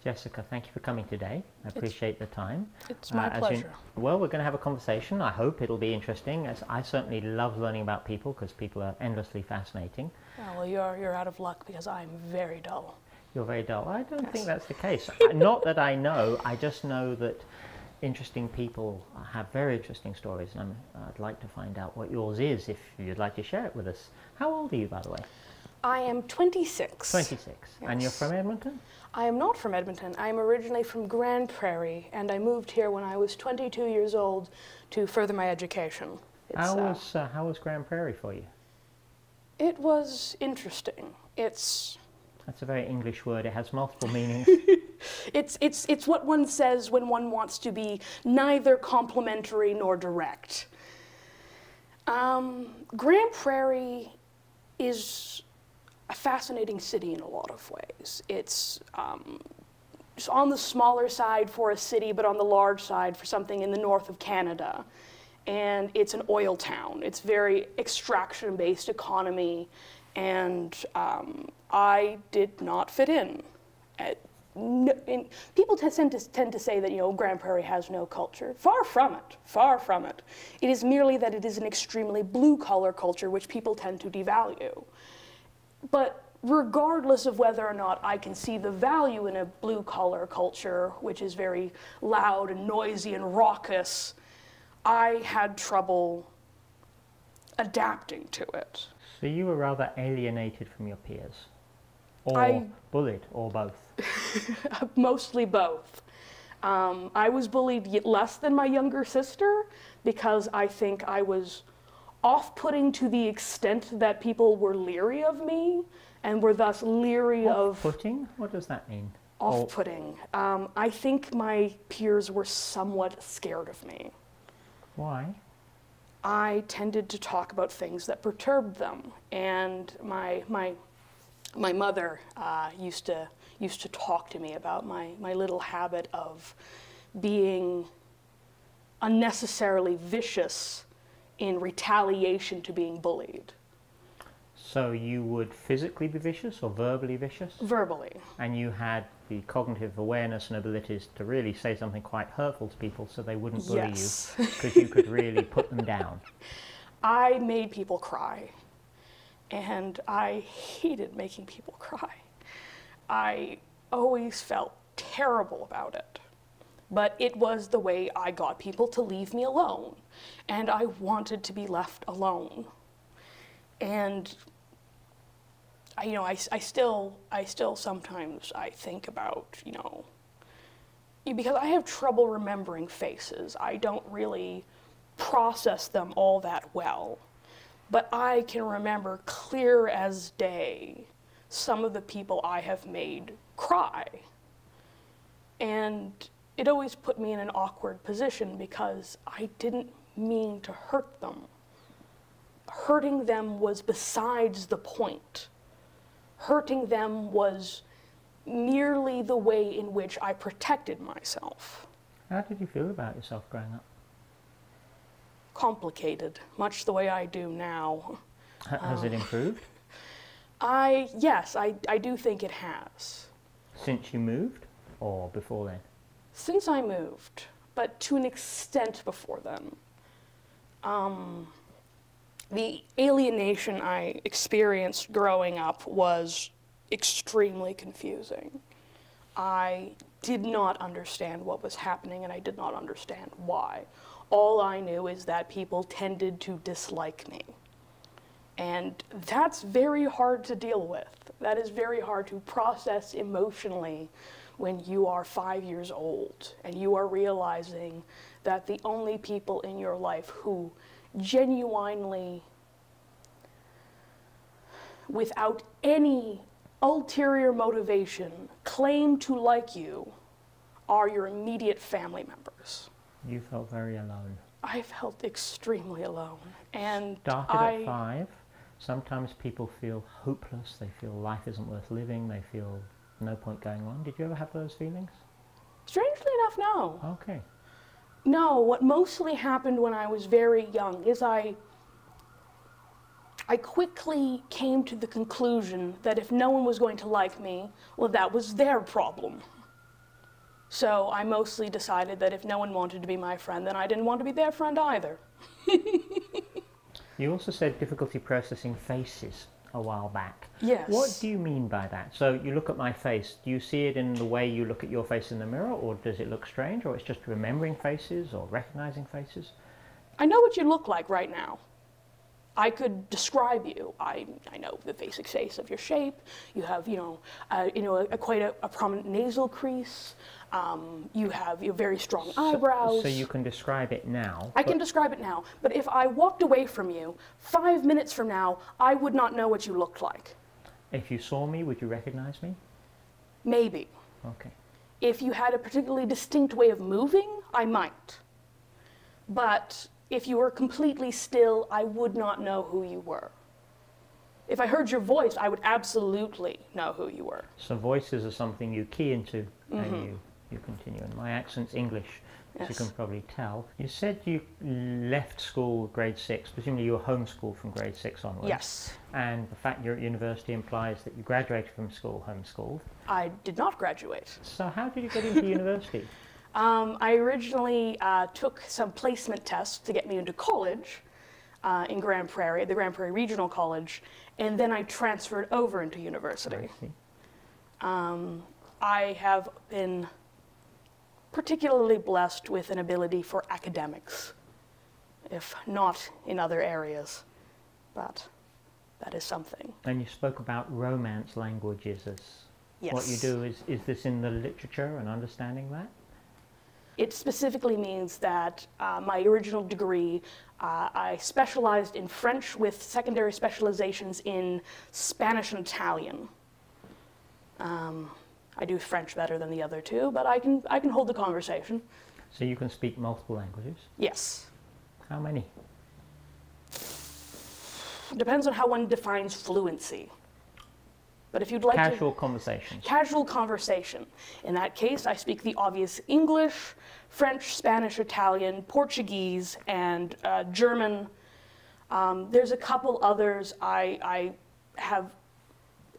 Jessica, thank you for coming today. I appreciate the time. It's my pleasure. Well, we're going to have a conversation. I hope it'll be interesting, as I certainly love learning about people because people are endlessly fascinating. Oh, well, you're out of luck because I'm very dull. You're very dull. I don't Yes. think that's the case. Not that I know, I just know that interesting people have very interesting stories, and I'd like to find out what yours is if you'd like to share it with us. How old are you, by the way? I am 26. 26. Yes. And you're from Edmonton? I am not from Edmonton. I am originally from Grand Prairie, and I moved here when I was 22 years old to further my education. How was Grand Prairie for you? It was interesting. That's a very English word. It has multiple meanings. It's what one says when one wants to be neither complimentary nor direct. Grand Prairie is a fascinating city in a lot of ways. It's on the smaller side for a city, but on the large side for something in the north of Canada. And it's an oil town. It's very extraction-based economy, and I did not fit in. People tend to say that, Grand Prairie has no culture. Far from it, far from it. It is merely that it is an extremely blue-collar culture, which people tend to devalue. But regardless of whether or not I can see the value in a blue-collar culture, which is very loud and noisy and raucous, I had trouble adapting to it. So you were rather alienated from your peers? Or bullied, or both? Mostly both. I was bullied less than my younger sister because I think I was off-putting to the extent that people were leery of me and were thus leery of... Off-putting? What does that mean? Off-putting. I think my peers were somewhat scared of me. Why? I tended to talk about things that perturbed them, and my mother used to talk to me about my little habit of being unnecessarily vicious in retaliation to being bullied. So you would physically be vicious or verbally vicious? Verbally. And you had the cognitive awareness and abilities to really say something quite hurtful to people so they wouldn't bully you, because you could really put them down. I made people cry, and I hated making people cry. I always felt terrible about it, but it was the way I got people to leave me alone, and I wanted to be left alone. And I still sometimes I think about, because I have trouble remembering faces. I don't really process them all that well. But I can remember clear as day some of the people I have made cry. And it always put me in an awkward position because I didn't mean to hurt them. Hurting them was besides the point. Hurting them was merely the way in which I protected myself. How did you feel about yourself growing up? Complicated, much the way I do now. Has it improved? Yes, I do think it has. Since you moved, or before then? Since I moved, but to an extent before then. The alienation I experienced growing up was extremely confusing. I did not understand what was happening, and I did not understand why. All I knew is that people tended to dislike me. And that's very hard to deal with. That is very hard to process emotionally when you are 5 years old and you are realizing that the only people in your life who genuinely, without any ulterior motivation, claim to like you are your immediate family members. You felt very alone. I felt extremely alone. And started at 5. Sometimes people feel hopeless. They feel life isn't worth living. They feel no point going on. Did you ever have those feelings? Strangely enough, no. Okay. No, what mostly happened when I was very young is I quickly came to the conclusion that if no one was going to like me, well, that was their problem. So I mostly decided that if no one wanted to be my friend, then I didn't want to be their friend either. You also said difficulty processing faces a while back. Yes. What do you mean by that? So you look at my face, do you see it in the way you look at your face in the mirror, or does it look strange, or it's just remembering faces or recognizing faces? I know what you look like right now. I could describe you. I know the basic face of your shape. You have, quite a prominent nasal crease. You have very strong eyebrows. So you can describe it now? I can describe it now. But if I walked away from you, 5 minutes from now, I would not know what you looked like. If you saw me, would you recognize me? Maybe. Okay. If you had a particularly distinct way of moving, I might. But if you were completely still, I would not know who you were. If I heard your voice, I would absolutely know who you were. So voices are something you key into and you continue. And my accent's English, as you can probably tell. You said you left school grade 6. Presumably you were homeschooled from grade 6 onwards. Yes. And the fact you're at university implies that you graduated from school homeschooled. I did not graduate. So how did you get into university? I originally took some placement tests to get me into college in Grand Prairie, the Grand Prairie Regional College, and then I transferred over into university. I see. I have been particularly blessed with an ability for academics, if not in other areas, but that is something. And you spoke about romance languages as what you do. Is this in the literature and understanding that? It specifically means that my original degree, I specialized in French with secondary specializations in Spanish and Italian. I do French better than the other two, but I can hold the conversation. So you can speak multiple languages? Yes. How many? Depends on how one defines fluency. But if you'd like Casual conversations. Casual conversation. In that case, I speak the obvious English, French, Spanish, Italian, Portuguese, and German. There's a couple others I have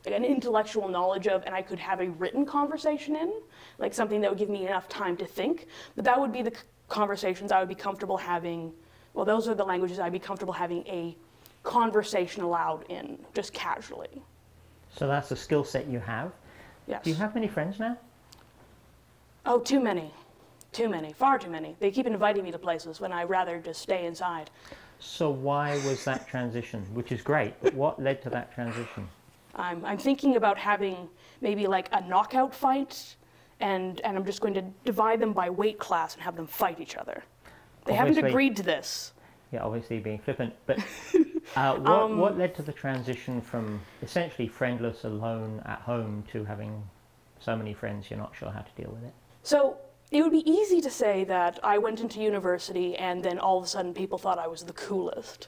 an intellectual knowledge of and I could have a written conversation in, like something that would give me enough time to think. But that would be the conversations I would be comfortable having. Well, those are the languages I'd be comfortable having a conversation aloud in, just casually. So that's a skill set you have. Yes. Do you have many friends now? Oh, too many. Too many. Far too many. They keep inviting me to places when I'd rather just stay inside. So why was that transition? Which is great, but what led to that transition? I'm thinking about having maybe like a knockout fight, and I'm just going to divide them by weight class and have them fight each other. They haven't agreed to this. Yeah, obviously being flippant, but what led to the transition from essentially friendless, alone at home, to having so many friends you're not sure how to deal with it? So it would be easy to say that I went into university and then all of a sudden people thought I was the coolest,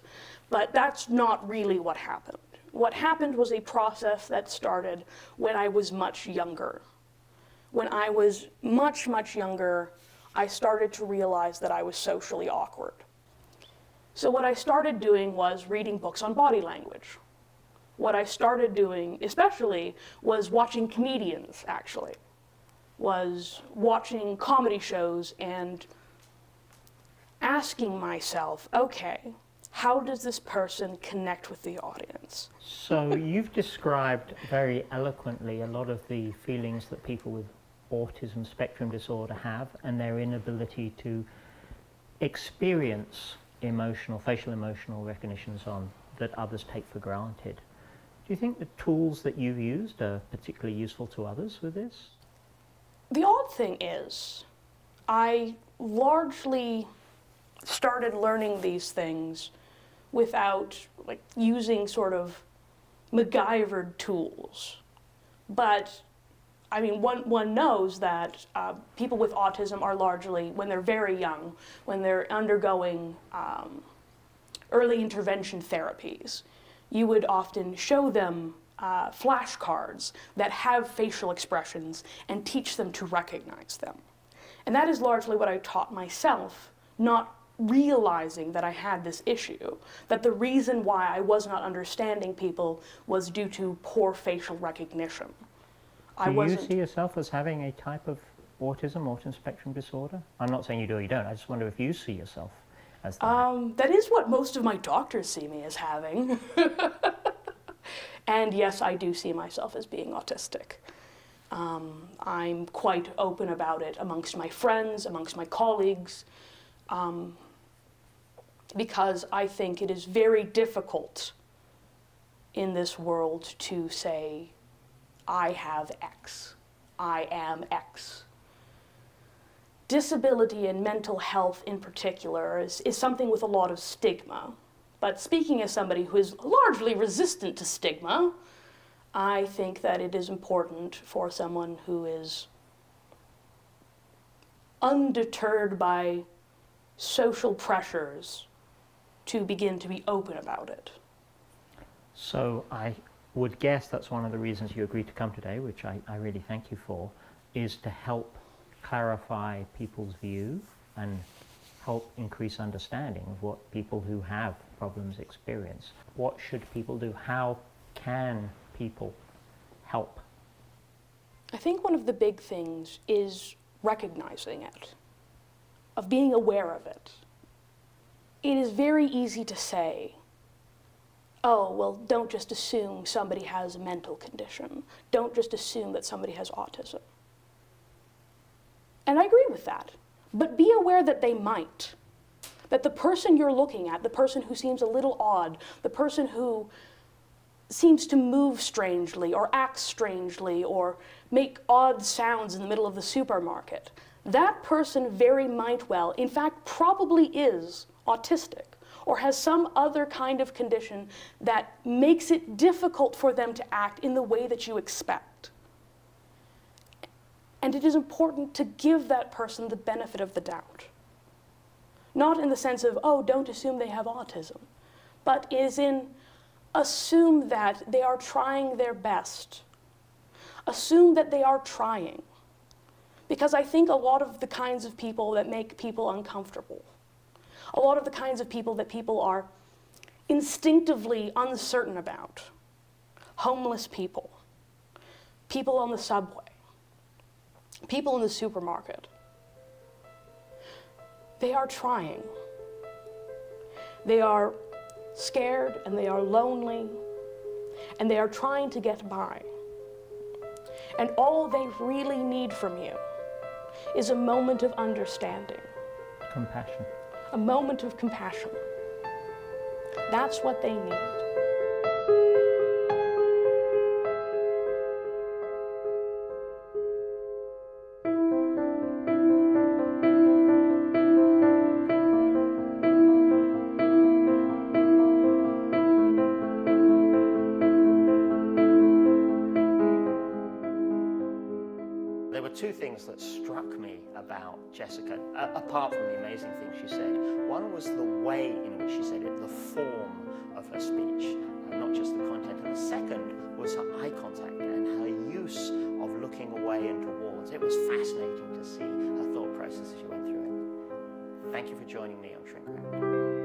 but that's not really what happened. What happened was a process that started when I was much younger. When I was much, much younger, I started to realize that I was socially awkward. So what I started doing was reading books on body language. What I started doing, especially, was watching comedians, actually. Was watching comedy shows and asking myself, okay, how does this person connect with the audience? So you've described very eloquently a lot of the feelings that people with autism spectrum disorder have and their inability to experience facial emotional recognitions that others take for granted. Do you think the tools that you've used are particularly useful to others with this? The odd thing is, I largely started learning these things without using sort of MacGyvered tools. But I mean, one knows that people with autism are largely, when they're very young, when they're undergoing early intervention therapies, you would often show them flashcards that have facial expressions and teach them to recognize them. And that is largely what I taught myself, not realizing that I had this issue, that the reason why I was not understanding people was due to poor facial recognition. Do you see yourself as having a type of autism spectrum disorder? I'm not saying you do or you don't. I just wonder if you see yourself as that. That is what most of my doctors see me as having. And yes, I do see myself as being autistic. I'm quite open about it amongst my friends, amongst my colleagues, because I think it is very difficult in this world to say, I have X, I am X. Disability and mental health in particular is something with a lot of stigma. But speaking as somebody who is largely resistant to stigma, I think that it is important for someone who is undeterred by social pressures to begin to be open about it. So I would guess that's one of the reasons you agreed to come today, which I really thank you for, is to help clarify people's view and help increase understanding of what people who have problems experience. What should people do? How can people help? I think one of the big things is recognizing it, of being aware of it. It is very easy to say, oh, well, don't just assume somebody has a mental condition. Don't just assume that somebody has autism. And I agree with that. But be aware that they might. That the person you're looking at, the person who seems a little odd, the person who seems to move strangely or act strangely or make odd sounds in the middle of the supermarket, that person very might well, in fact, probably is autistic or has some other kind of condition that makes it difficult for them to act in the way that you expect. And it is important to give that person the benefit of the doubt. Not in the sense of, oh, don't assume they have autism, but is in assume that they are trying their best. Assume that they are trying. Because I think a lot of the kinds of people that make people uncomfortable, a lot of the kinds of people that people are instinctively uncertain about, homeless people, people on the subway, people in the supermarket, they are trying. They are scared and they are lonely and they are trying to get by. And all they really need from you is a moment of understanding. Compassion. A moment of compassion. That's what they need. There were two things that struck me about Jessica, apart from the amazing things she said. One was the way in which she said it, the form of her speech, not just the content. And the second was her eye contact and her use of looking away and towards. It was fascinating to see her thought process as she went through it. Thank you for joining me on Shrink Around.